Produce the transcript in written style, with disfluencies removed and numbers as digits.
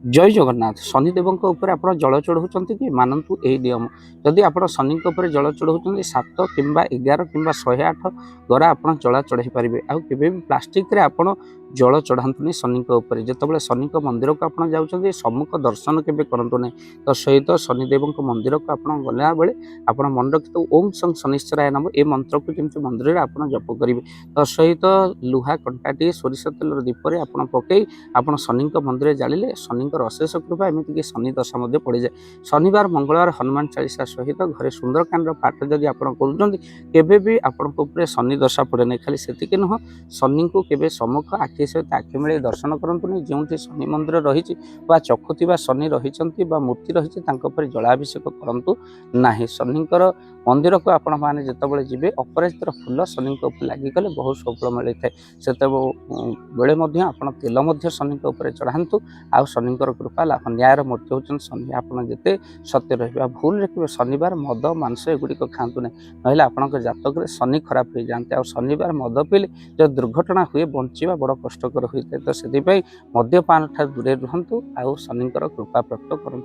जय जगन्नाथ शनिदेव आप जल चढ़ाऊँ कि मानतु यही नियम जदि आप शनि जल चढ़ाऊँ 7 कि 11 कि 108 गरा आप जला चढ़ाई पारे आउ भी प्लास्टिक आप जल चढ़ातुनि शनि जिते शनि मंदिर को आप जाऊँच सम्मुख दर्शन के करूँ ना तो सहित शनिदेव मंदिर को आप गला बेले आप मन रखिए ओम सं शनिश्चराय नम ए मंत्र को जमी मंदिर में आप जप करेंगे तो सहित लुहा कंटाटी सोरिष तेल दीपरे आप पकई आप शनि मंदिर जाड़े शनि अशेष कृपा एमती कि शनि दशा पड़ जाए शनिवार मंगलवार हनुमान चालीसा सहित घरे सुंदरकांड पाठ जदि आप भी आपन शनि दशा पड़े ना खाली से नुह शनि को केवे सम्मुख आखि सहित आखि मिले दर्शन करतुनि जो शनि मंदिर रही चखुवा शनि रही मूर्ति रही जलाभिषेक करूँ ना शनिकर मंदिर को आपण मैंने जिते जी अपराजित फूल शनि लगिगले बहुत सफल मिली है से बेले आप तेल शनि चढ़ातु आउ शनि कृपा लाभ न्यायर मूर्ति होती शनि आपड़ जिते सत्य रहा भूल रखिए शनिवार मद मांस एगुड़िक खातु ना ना आपंक जातक शनि खराब हो जाते आ शनिवार मद पीले जो दुर्घटना हुए बंचा बड़ कष्टर होता है तो से मद्यपान ठार दूरे रुहतु आउ शनि कृपा प्राप्त करूँ।